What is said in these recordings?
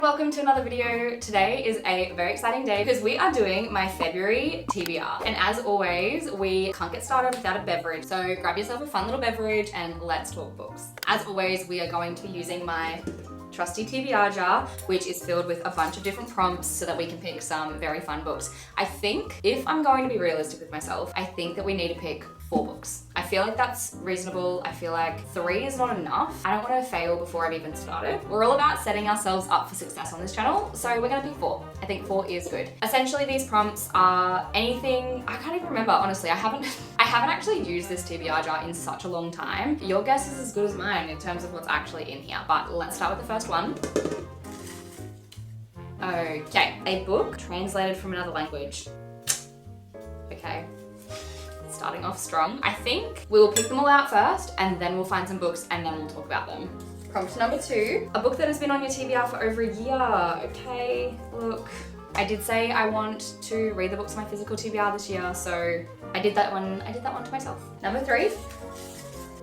Welcome to another video. Today is a very exciting day because we are doing my February TBR. And as always, we can't get started without a beverage. So grab yourself a fun little beverage and let's talk books. As always, we are going to be using my trusty TBR jar, which is filled with a bunch of different prompts so that we can pick some very fun books. I think, if I'm going to be realistic with myself, I think that we need to pick 4 books. I feel like that's reasonable. I feel like 3 is not enough. I don't want to fail before I've even started. We're all about setting ourselves up for success on this channel, so we're gonna pick 4. I think 4 is good. Essentially, these prompts are anything, I can't even remember, honestly. I haven't actually used this TBR jar in such a long time. Your guess is as good as mine in terms of what's actually in here, but let's start with the first one. Okay, a book translated from another language. Okay. Starting off strong. I think we will pick them all out first and then we'll find some books and then we'll talk about them. Prompt number 2, a book that has been on your TBR for over a year. Okay, look, I did say I want to read the books on my physical TBR this year, so I did that one to myself. Number 3,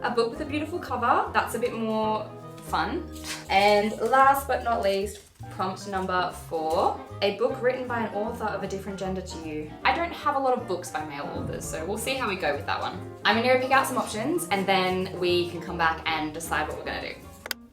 a book with a beautiful cover. That's a bit more fun. And last but not least, prompt number 4, a book written by an author of a different gender to you. I don't have a lot of books by male authors, so we'll see how we go with that one. I'm gonna go pick out some options and then we can come back and decide what we're gonna do.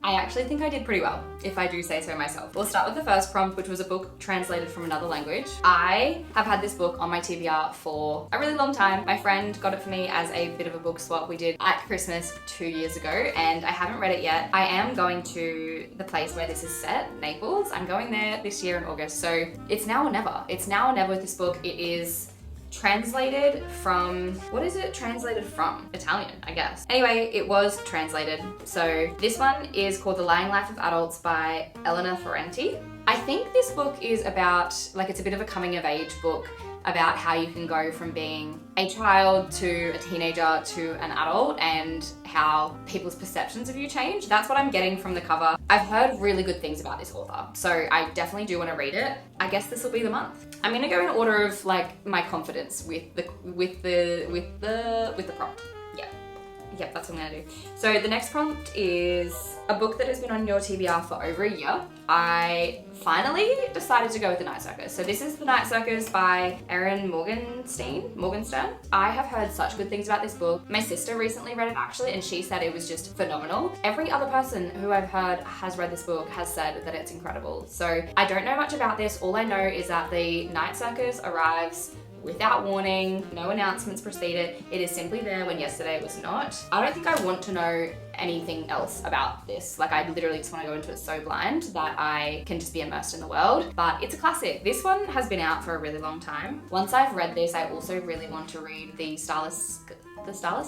I actually think I did pretty well, if I do say so myself. We'll start with the first prompt, which was a book translated from another language. I have had this book on my TBR for a really long time. My friend got it for me as a bit of a book swap we did at Christmas 2 years ago, and I haven't read it yet. I am going to the place where this is set, Naples. I'm going there this year in August, so it's now or never. It's now or never with this book. It is translated from, what is it translated from? Italian, I guess. Anyway, it was translated. So this one is called The Lying Life of Adults by Elena Ferrante. I think this book is about, like, it's a bit of a coming of age book about how you can go from being a child to a teenager to an adult and how people's perceptions of you change. That's what I'm getting from the cover. I've heard really good things about this author, so I definitely do want to read it. I guess this will be the month. I'm gonna go in order of like my confidence with the prompt. Yep, that's what I'm gonna do. So the next prompt is a book that has been on your TBR for over a year. I finally decided to go with The Night Circus. So this is The Night Circus by Erin Morgenstern. I have heard such good things about this book. My sister recently read it actually, and she said it was just phenomenal. Every other person who I've heard has read this book has said that it's incredible. So I don't know much about this. All I know is that The Night Circus arrives without warning, no announcements precede it. It is simply there when yesterday was not. I don't think I want to know anything else about this. Like, I literally just want to go into it so blind that I can just be immersed in the world. But it's a classic. This one has been out for a really long time. Once I've read this, I also really want to read The Starless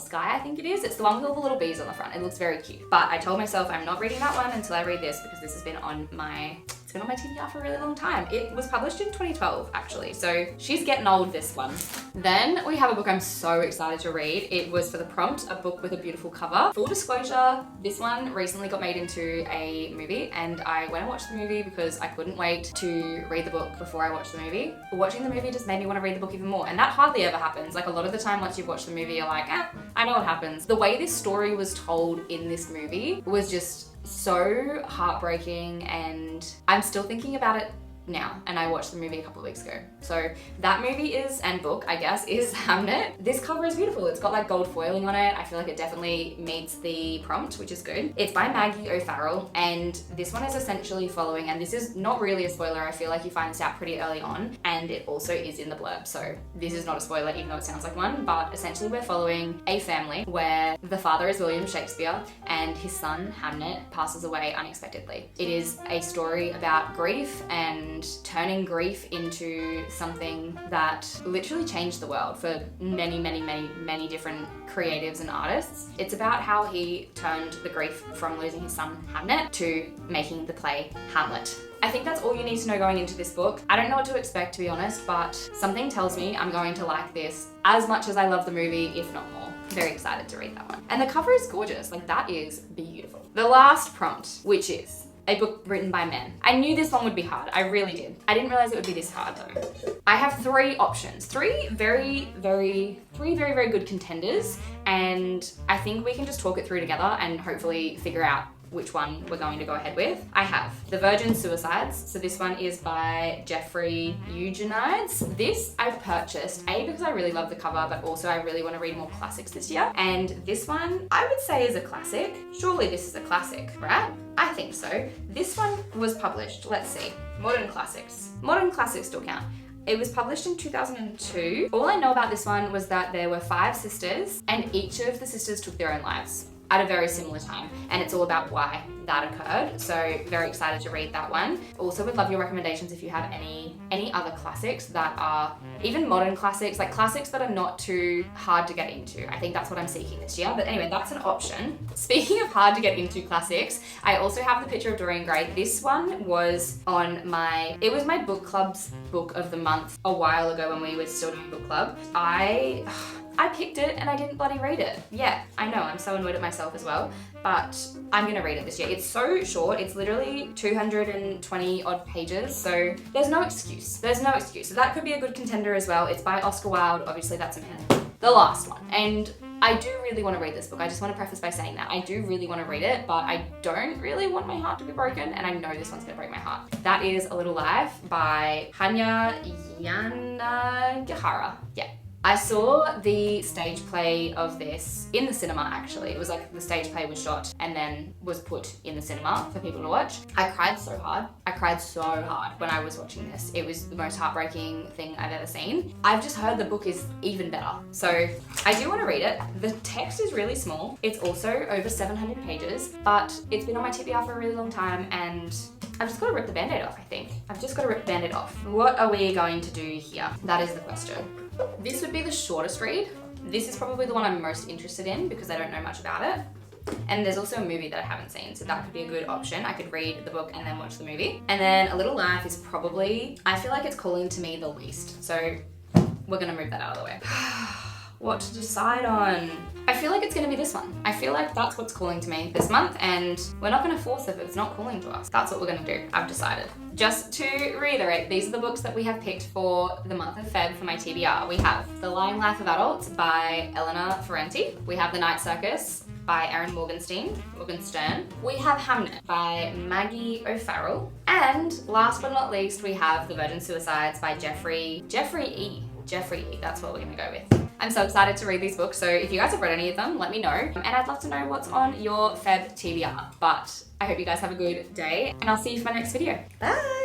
Sky, I think it is. It's the one with all the little bees on the front. It looks very cute. But I told myself I'm not reading that one until I read this because this has been on my TBR for a really long time. It was published in 2012, actually, so she's getting old, this one. Then we have a book I'm so excited to read. It was for the prompt, a book with a beautiful cover. Full disclosure, this one recently got made into a movie, and I went and watched the movie because I couldn't wait to read the book before I watched the movie. Watching the movie just made me want to read the book even more, and that hardly ever happens. Like, a lot of the time, once you've watched the movie, you're like, I know what happens. The way this story was told in this movie was just so heartbreaking, and I'm still thinking about it now, and I watched the movie a couple of weeks ago. So that movie and book, I guess, is Hamnet. This cover is beautiful. It's got like gold foiling on it. I feel like it definitely meets the prompt, which is good. It's by Maggie O'Farrell, and this one is essentially following, and this is not really a spoiler. I feel like you find this out pretty early on, and it also is in the blurb. So this is not a spoiler, even though it sounds like one, but essentially we're following a family where the father is William Shakespeare and his son, Hamnet, passes away unexpectedly. It is a story about grief and turning grief into something that literally changed the world for many different creatives and artists. It's about how he turned the grief from losing his son Hamnet to making the play Hamlet. I think that's all you need to know going into this book. I don't know what to expect, to be honest, but something tells me I'm going to like this as much as I love the movie, if not more. Very excited to read that one. And the cover is gorgeous. Like, that is beautiful. The last prompt, which is a book written by men. I knew this one would be hard. I really did. I didn't realize it would be this hard though. I have 3 options. 3 very good contenders, and I think we can just talk it through together and hopefully figure out which one we're going to go ahead with. I have The Virgin Suicides. So this one is by Jeffrey Eugenides. This I've purchased, A, because I really love the cover, but also I really want to read more classics this year. And this one I would say is a classic. Surely this is a classic, right? I think so. This one was published, let's see, modern classics. Modern classics still count. It was published in 2002. All I know about this one was that there were 5 sisters and each of the sisters took their own lives at a very similar time. And it's all about why that occurred. So very excited to read that one. Also would love your recommendations if you have any other classics that are even modern classics, like classics that are not too hard to get into. I think that's what I'm seeking this year. But anyway, that's an option. Speaking of hard to get into classics, I also have The Picture of Dorian Gray. This one was on it was my book club's book of the month a while ago when we were still doing book club. I picked it and I didn't bloody read it. Yeah, I know, I'm so annoyed at myself as well, but I'm gonna read it this year. It's so short, it's literally 220 odd pages, so there's no excuse. There's no excuse. So that could be a good contender as well. It's by Oscar Wilde, obviously that's a man. The last one. And I do really want to read this book. I just want to preface by saying that. I do really want to read it, but I don't really want my heart to be broken, and I know this one's gonna break my heart. That is A Little Life by Hanya Yanagihara. Yeah. I saw the stage play of this in the cinema, actually. It was like the stage play was shot and then was put in the cinema for people to watch. I cried so hard. I cried so hard when I was watching this. It was the most heartbreaking thing I've ever seen. I've just heard the book is even better. So I do want to read it. The text is really small. It's also over 700 pages, but it's been on my TBR for a really long time and I've just got to rip the band-aid off, I think. I've just got to rip the band-aid off. What are we going to do here? That is the question. This would be the shortest read. This is probably the one I'm most interested in because I don't know much about it. And there's also a movie that I haven't seen, so that could be a good option. I could read the book and then watch the movie. And then A Little Life is probably, I feel like it's calling to me the least. So we're gonna move that out of the way. What to decide on? I feel like it's gonna be this one. I feel like that's what's calling to me this month, and we're not gonna force it if it's not calling to us. That's what we're gonna do, I've decided. Just to reiterate, these are the books that we have picked for the month of Feb for my TBR. We have The Lying Life of Adults by Eleanor Ferrante. We have The Night Circus by Erin Morgenstern. We have Hamnet by Maggie O'Farrell. And last but not least, we have The Virgin Suicides by Jeffrey E. That's what we're gonna go with. I'm so excited to read these books, so if you guys have read any of them, let me know. And I'd love to know what's on your Feb TBR. But I hope you guys have a good day, and I'll see you for my next video. Bye!